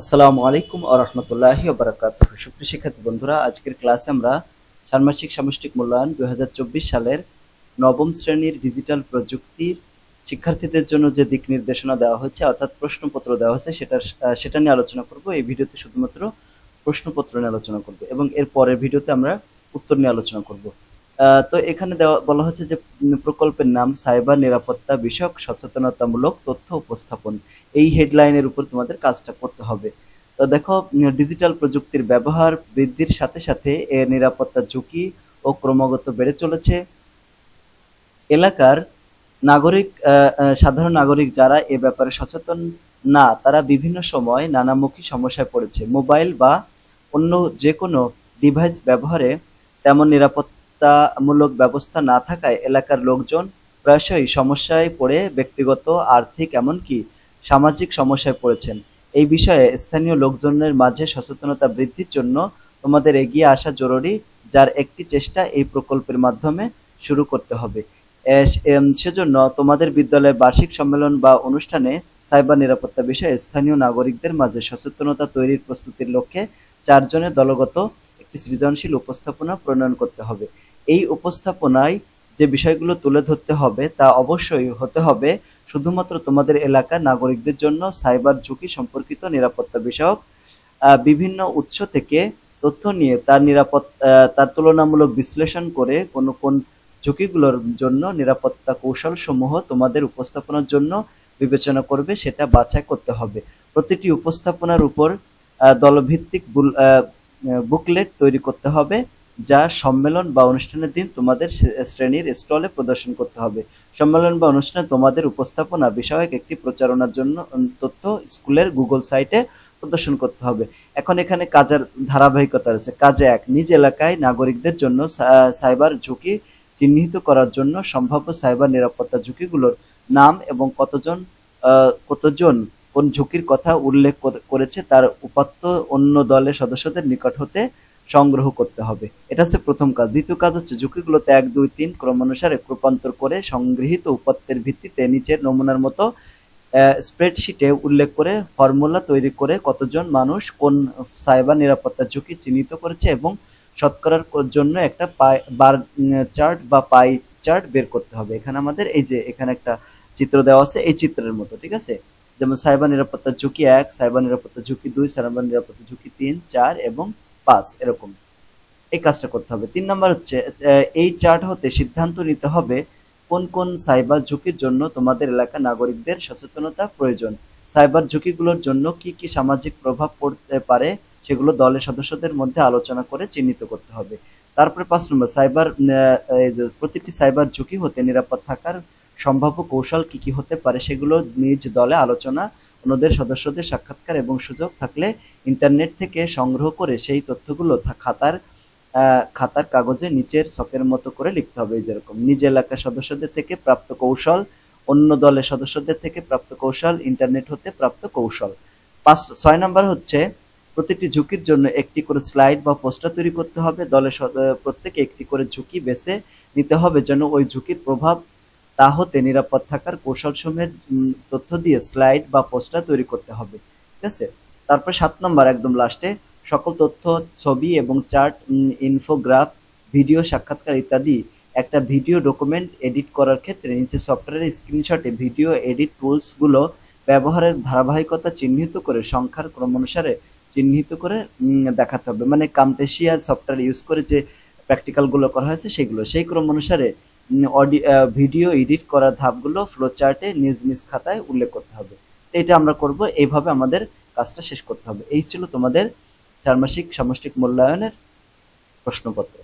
আসসালামু আলাইকুম ওয়া রাহমাতুল্লাহি ওয়া বারাকাতুহু। সুপ্রিয় শিক্ষার্থী বন্ধুরা, আজকের ক্লাসে আমরা ষান্মাসিক সামষ্টিক মূল্যায়ন 2024 সালের নবম শ্রেণীর ডিজিটাল প্রযুক্তির শিক্ষার্থীদের জন্য যে দিক নির্দেশনা দেওয়া হয়েছে অর্থাৎ প্রশ্নপত্র দেওয়া হয়েছে সেটা নিয়ে আলোচনা করব। এই ভিডিওতে শুধুমাত্র প্রশ্নপত্র নিয়ে আলোচনা করব এবং এর পরের ভিডিওতে আমরা উত্তর নিয়ে আলোচনা করব। তো এখানে বলা হচ্ছে যে প্রকল্পের নাম সাইবার নিরাপত্তা বিষয়ক সচেতনতামূলক তথ্য উপস্থাপন। এই হেডলাইনের উপর তোমাদের কাজটা করতে হবে। তো দেখো, ডিজিটাল প্রযুক্তির ব্যবহার বৃদ্ধির সাথে সাথে এর নিরাপত্তা ঝুঁকি ও ক্রমাগত বেড়ে চলেছে। এলাকার নাগরিক সাধারণ নাগরিক যারা এ ব্যাপারে সচেতন না, তারা বিভিন্ন সময় নানামুখী সমস্যায় পড়েছে। মোবাইল বা অন্য যে কোনো ডিভাইস ব্যবহারে তেমন নিরাপত্তামূলক ব্যবস্থা না থাকায় এলাকার লোকজন প্রায়শই সমস্যায় পড়ে ব্যক্তিগত, আর্থিক এমনকি সামাজিক সমস্যায় পড়েছেন। এই বিষয়ে স্থানীয় লোকজনের মাঝে সচেতনতা বৃদ্ধির জন্য তোমাদের এগিয়ে আসা জরুরি, যার একটি চেষ্টা এই প্রকল্পের মাধ্যমে শুরু করতে হবে। সেজন্য তোমাদের বিদ্যালয়ের বার্ষিক সম্মেলন বা অনুষ্ঠানে সাইবার নিরাপত্তা বিষয়ে স্থানীয় নাগরিকদের মাঝে সচেতনতা তৈরির প্রস্তুতির লক্ষ্যে 4 জনের দলগত একটি সৃজনশীল উপস্থাপনা প্রণয়ন করতে হবে। এই উপস্থাপনায় যে বিষয়গুলো তুলে ধরতে হবে তা অবশ্যই হতে হবে শুধুমাত্র তোমাদের এলাকার নাগরিকদের জন্য সাইবার ঝুঁকি সম্পর্কিত নিরাপত্তা বিষয়ক বিভিন্ন উৎস থেকে তথ্য নিয়ে তার তুলনামূলক বিশ্লেষণ করে কোন ঝুঁকিগুলোর জন্য নিরাপত্তা কৌশল সমূহ তোমাদের উপস্থাপনার জন্য বিবেচনা করবে সেটা বাছাই করতে হবে। প্রতিটি উপস্থাপনার উপর দলভিত্তিক বুকলেট তৈরি করতে হবে, যা সম্মেলন বা অনুষ্ঠানের দিন তোমাদের শ্রেণীর স্টলে প্রদর্শন করতে হবে। সম্মেলন বা অনুষ্ঠানে তোমাদের উপস্থাপনা বিষয়ক একটি প্রচারণার জন্য তথ্য স্কুলের গুগল সাইটে প্রদর্শন করতে হবে। এখন এখানে কাজের ধারাবাহিকতা রয়েছে। কাজে 1, নিজ এলাকায় নাগরিকদের জন্য সাইবার ঝুঁকি চিহ্নিত করার জন্য সম্ভাব্য সাইবার নিরাপত্তা ঝুঁকিগুলোর নাম এবং কতজন কোন ঝুঁকির কথা উল্লেখ করেছে তার উপাত্ত অন্য দলের সদস্যদের নিকট হতে সংগ্রহ করতে হবে। এটা হচ্ছে প্রথম কাজ। দ্বিতীয় কাজ হচ্ছে ঝুঁকিগুলোতে 1, 2, 3 ক্রমানুসারে রূপান্তর করে সংগৃহীত উপাত্তের ভিত্তিতে নিচের নমুনার মতো স্প্রেডশিটে উল্লেখ করে ফর্মুলা তৈরি করে কতজন মানুষ কোন সাইবার নিরাপত্তা ঝুঁকি চিহ্নিত করেছে এবং শতকরার জন্য একটা বার চার্ট বা পাই চার্ট বের করতে হবে। এখানে আমাদের এই যে এখানে একটা চিত্র দেওয়া আছে, এই চিত্রের মতো, ঠিক আছে? যেমন সাইবার নিরাপত্তা ঝুঁকি 1, সাইবার নিরাপত্তা ঝুঁকি 2, সাইবার নিরাপত্তা ঝুঁকি 3, 4 এবং 5, এরকম এই কাজটা করতে হবে। 3 নাম্বার হচ্ছে এই চার্ট হতে সিদ্ধান্ত নিতে হবে কোন কোন সাইবার ঝুঁকির জন্য তোমাদের এলাকার নাগরিকদের সচেতনতা প্রয়োজন। সাইবার ঝুঁকিগুলোর জন্য কি কি সামাজিক প্রভাব পড়তে পারে সেগুলো দলের সদস্যদের মধ্যে আলোচনা করে চিহ্নিত করতে হবে। তারপরে 5 নম্বর, প্রতিটি সাইবার ঝুঁকি হতে নিরাপদ থাকার সম্ভাব্য কৌশল কি কি হতে পারে সেগুলো নিজ দলে আলোচনা, অন্যদের সদস্যদের সাক্ষাৎকার এবং সুযোগ থাকলে ইন্টারনেট থেকে সংগ্রহ করে সেই তথ্যগুলো খাতার কাগজে নিচের ছকের মতো করে লিখতে হবে। যেরকম নিজ এলাকার সদস্যদের থেকে প্রাপ্ত কৌশল, অন্য দলের সদস্যদের থেকে প্রাপ্ত কৌশল, ইন্টারনেট হতে প্রাপ্ত কৌশল। 6 নম্বর হচ্ছে প্রতিটি ঝুঁকির জন্য একটি করে স্লাইড বা পোস্টার তৈরি করতে হবে। দলের প্রত্যেকে একটি করে ঝুঁকি বেছে নিতে হবে যেন ওই ঝুঁকির প্রভাব তা হতে নিরাপদ থাকার কৌশলসমূহের তথ্য দিয়ে স্লাইড বা পোস্টার তৈরি করতে হবে, ঠিক আছে? তারপর 7 নম্বর একদম লাস্টে, সকল তথ্য, ছবি এবং চার্ট, ইনফোগ্রাফ, ভিডিও, সাক্ষাৎকার ইত্যাদি একটা ভিডিও ডকুমেন্ট এডিট করার ক্ষেত্রে নিচে সফটওয়্যারের স্ক্রিনশটে ভিডিও এডিট টুলসগুলো ব্যবহারের ধারাবাহিকতা চিহ্নিত করে সংখ্যার ক্রমানুসারে চিহ্নিত করে দেখাতে হবে। মানে কামটেশিয়া সফটওয়্যার ইউজ করে যে প্র্যাকটিক্যালগুলো করা হয়েছে সেগুলো সেই ক্রম অনুসারে ভিডিও এডিট করার ধাপগুলো ফ্লো চার্টে নিজ নিজ খাতায় উল্লেখ করতে হবে। এটা আমরা করব, এইভাবে আমাদের কাজটা শেষ করতে হবে। এই ছিল তোমাদের ষান্মাসিক সামষ্টিক মূল্যায়নের প্রশ্নপত্র।